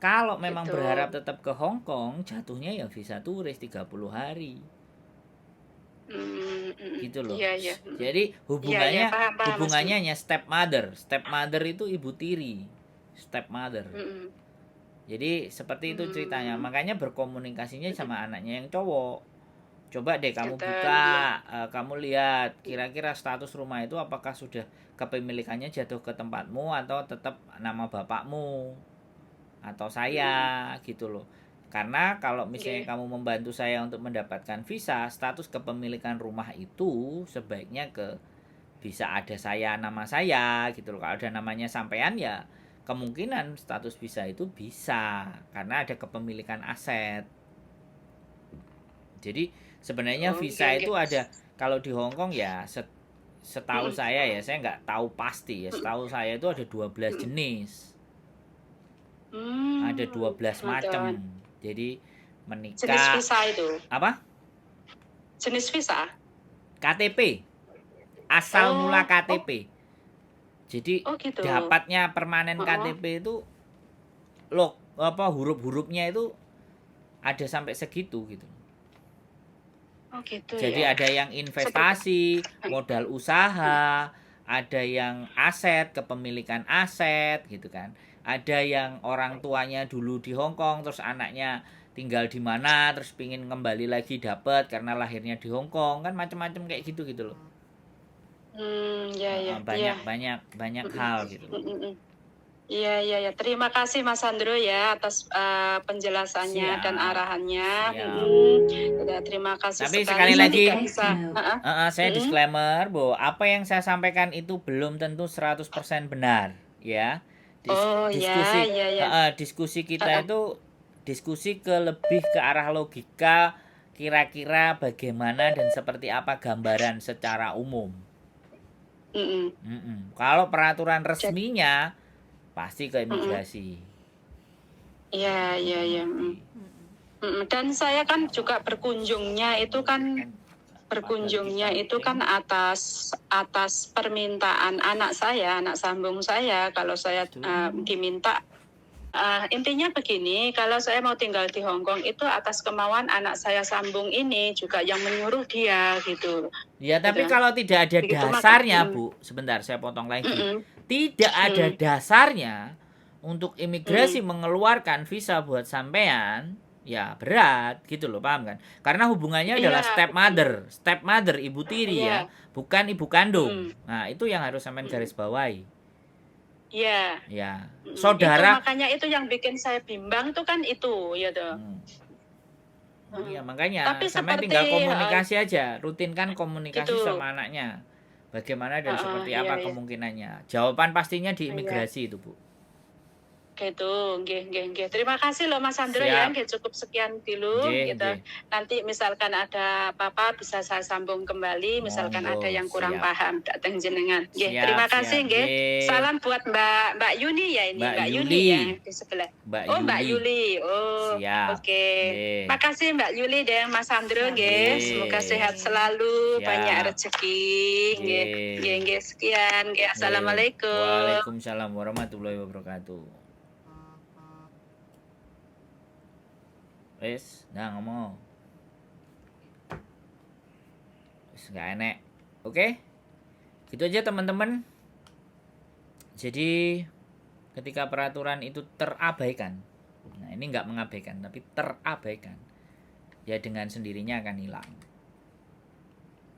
Speaker 1: Kalau memang
Speaker 2: Gitu.
Speaker 1: berharap tetap ke Hong Kong, jatuhnya ya visa turis 30 hari. Gitu loh.
Speaker 2: Iya, iya.
Speaker 1: Jadi hubungannya
Speaker 2: Iya, paham,
Speaker 1: hubungannya hanya stepmother. Stepmother itu ibu tiri. Stepmother. Jadi seperti itu ceritanya. Makanya berkomunikasinya sama anaknya yang cowok. Coba deh kamu
Speaker 2: Gitu,
Speaker 1: buka,
Speaker 2: iya.
Speaker 1: kamu lihat kira-kira status rumah itu apakah sudah kepemilikannya jatuh ke tempatmu atau tetap nama bapakmu atau saya gitu loh. Karena kalau misalnya kamu membantu saya untuk mendapatkan visa, status kepemilikan rumah itu sebaiknya bisa ada nama saya gitu loh. Kalau ada namanya sampean ya kemungkinan status visa itu bisa karena ada kepemilikan aset. Jadi sebenarnya visa itu ada kalau di Hong Kong ya setahu saya ya, saya nggak tahu pasti ya, setahu saya itu ada 12 jenis. Ada 12 macam. Jadi menikah.
Speaker 2: Jenis visa itu.
Speaker 1: Apa?
Speaker 2: Jenis visa.
Speaker 1: KTP. Asal mula KTP. Jadi
Speaker 2: gitu.
Speaker 1: dapatnya permanen KTP itu huruf-hurufnya itu ada sampai segitu gitu.
Speaker 2: Gitu.
Speaker 1: Jadi
Speaker 2: ya.
Speaker 1: ada yang investasi, modal usaha, ada yang aset, kepemilikan aset gitu kan. Ada yang orang tuanya dulu di Hong Kong, terus anaknya tinggal di mana, terus pingin kembali lagi dapat karena lahirnya di Hong Kong, kan macam-macam kayak gitu loh. Banyak hal gitu.
Speaker 2: Iya. Terima kasih Mas Andro ya atas penjelasannya dan arahannya. Terima kasih.
Speaker 1: Tapi sekali lagi, saya disclaimer, Bu, apa yang saya sampaikan itu belum tentu 100% benar, ya. Diskusi kita itu diskusi lebih ke arah logika, kira-kira bagaimana dan seperti apa gambaran secara umum. Kalau peraturan resminya pasti ke imigrasi.
Speaker 2: Iya. Dan saya kan juga berkunjungnya itu kan atas permintaan anak sambung saya. Kalau saya diminta, intinya begini, kalau saya mau tinggal di Hong Kong itu atas kemauan anak saya sambung ini juga yang menyuruh dia gitu.
Speaker 1: Ya, tapi kalau tidak ada dasarnya, Bu, sebentar saya potong lagi. Tidak ada dasarnya untuk imigrasi mengeluarkan visa buat sampean, ya berat gitu loh, paham kan? Karena hubungannya
Speaker 2: Iya,
Speaker 1: adalah step mother ibu tiri ya,
Speaker 2: iya,
Speaker 1: bukan ibu kandung.
Speaker 2: mm,
Speaker 1: Nah, itu yang harus sampean garis
Speaker 2: mm,
Speaker 1: bawahi.
Speaker 2: iya,
Speaker 1: Ya,
Speaker 2: itu
Speaker 1: saudara.
Speaker 2: makanya itu yang bikin saya bimbang tuh kan itu, ya toh.
Speaker 1: Hmm.
Speaker 2: Mm.
Speaker 1: Iya, makanya
Speaker 2: Tapi
Speaker 1: sampean tinggal
Speaker 2: seperti
Speaker 1: komunikasi aja, rutinkan
Speaker 2: itu,
Speaker 1: komunikasi sama anaknya. Bagaimana dan seperti
Speaker 2: iya,
Speaker 1: apa
Speaker 2: iya,
Speaker 1: kemungkinannya. Jawaban pastinya di
Speaker 2: iya.
Speaker 1: imigrasi itu, Bu.
Speaker 2: Gitu, nggih, nggih, nggih. Terima kasih loh Mas Sandro ya,
Speaker 1: Siap.
Speaker 2: nggih cukup sekian dulu
Speaker 1: Nggih,
Speaker 2: gitu.
Speaker 1: nggih.
Speaker 2: Nanti misalkan ada apa-apa bisa saya sambung kembali, misalkan ada
Speaker 1: Monggo,
Speaker 2: yang kurang
Speaker 1: siap.
Speaker 2: paham datang jenengan. Nggih,
Speaker 1: Siap,
Speaker 2: terima
Speaker 1: siap.
Speaker 2: kasih nggih.
Speaker 1: Nggih.
Speaker 2: Salam buat Mbak Yuni ya ini,
Speaker 1: Mbak
Speaker 2: Mbak Yuni
Speaker 1: Yuli.
Speaker 2: ya di sebelah.
Speaker 1: Mbak
Speaker 2: Oh, Mbak
Speaker 1: Yuli.
Speaker 2: Yuli. Oh,
Speaker 1: Siap.
Speaker 2: oke.
Speaker 1: Nggih.
Speaker 2: Makasih Mbak Yuli dan Mas Sandro nggih. Semoga
Speaker 1: Nggih.
Speaker 2: sehat selalu, banyak
Speaker 1: Siap.
Speaker 2: rezeki. Nggih. Nggih,
Speaker 1: Nggih.
Speaker 2: nggih. Sekian. Nggih,
Speaker 1: Nggih.
Speaker 2: assalamualaikum.
Speaker 1: Waalaikumsalam warahmatullahi wabarakatuh. Wis, dah ngomong. Wis nggak enek. Oke? Gitu aja teman-teman. Jadi ketika peraturan itu terabaikan. Nah, ini nggak mengabaikan tapi terabaikan. Ya dengan sendirinya akan hilang.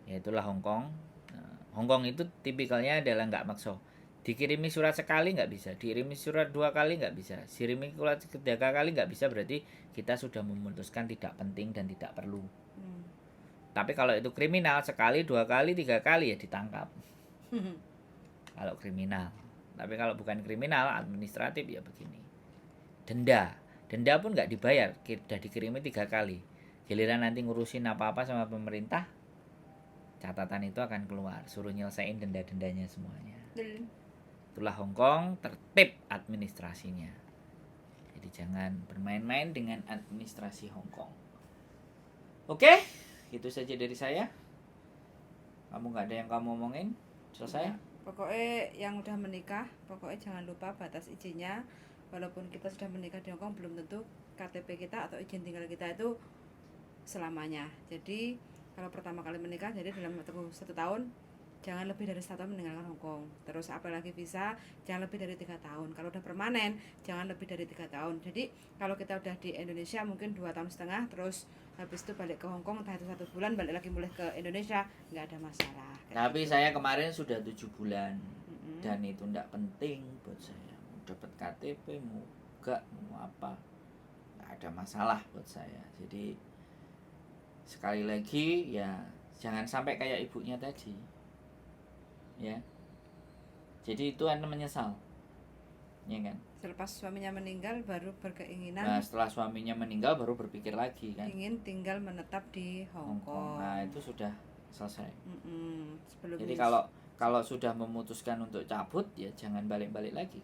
Speaker 1: Yaitulah Hongkong. Nah, Hongkong itu tipikalnya adalah nggak makso. Dikirimi surat sekali nggak bisa, dikirimi surat 2 kali nggak bisa, dikirimi surat 3 kali nggak bisa, berarti kita sudah memutuskan tidak penting dan tidak perlu. Tapi kalau itu kriminal, sekali, 2 kali, 3 kali ya ditangkap. Kalau kriminal. Tapi kalau bukan kriminal, administratif ya begini. Denda pun nggak dibayar, sudah dikirimi 3 kali. Giliran nanti ngurusin apa-apa sama pemerintah, catatan itu akan keluar, suruh nyelesain denda-dendanya semuanya. Itulah Hongkong, tertib administrasinya. Jadi jangan bermain-main dengan administrasi Hongkong. Oke, itu saja dari saya. Kamu nggak ada yang kamu omongin? Selesai?
Speaker 3: Ya, pokoknya yang udah menikah, pokoknya jangan lupa batas izinnya. Walaupun kita sudah menikah di Hongkong, belum tentu KTP kita atau izin tinggal kita itu selamanya. Jadi kalau pertama kali menikah, jadi dalam waktu 1 tahun jangan lebih dari 1 tahun meninggalkan Hongkong. Terus apalagi visa, jangan lebih dari 3 tahun. Kalau udah permanen, jangan lebih dari 3 tahun. Jadi kalau kita udah di Indonesia mungkin 2,5 tahun, terus habis itu balik ke Hongkong, entah itu 1 bulan, balik lagi mulai ke Indonesia, nggak ada masalah.
Speaker 1: Tapi saya kemarin sudah 7 bulan.
Speaker 3: Mm-mm.
Speaker 1: Dan itu enggak penting buat saya. Mau dapat KTP, mau enggak, mau apa, enggak ada masalah buat saya. Jadi sekali lagi ya jangan sampai kayak ibunya tadi. Ya. Jadi itu Anda menyesal. Ya kan?
Speaker 3: Selepas suaminya meninggal baru berkeinginan
Speaker 1: Nah, setelah suaminya meninggal baru berpikir lagi kan.
Speaker 3: ingin tinggal menetap di Hongkong.
Speaker 1: Nah, itu sudah selesai.
Speaker 3: Sebelum
Speaker 1: Jadi
Speaker 3: ini-
Speaker 1: kalau sudah memutuskan untuk cabut ya jangan balik-balik lagi.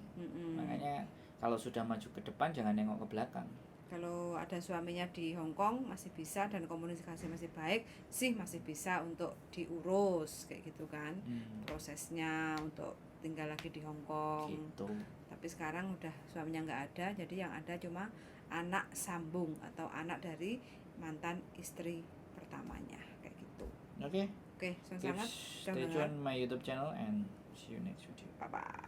Speaker 1: Makanya kalau sudah maju ke depan jangan nengok ke belakang.
Speaker 3: kalau ada suaminya di Hongkong masih bisa dan komunikasi masih baik sih, masih bisa untuk diurus kayak gitu kan, prosesnya untuk tinggal lagi di Hongkong.
Speaker 1: Gitu.
Speaker 3: Tapi sekarang udah suaminya nggak ada, jadi yang ada cuma anak sambung atau anak dari mantan istri pertamanya kayak gitu.
Speaker 1: Oke.
Speaker 3: Oke, sangat
Speaker 1: Stay tune my YouTube channel and see you next video.
Speaker 3: bye bye.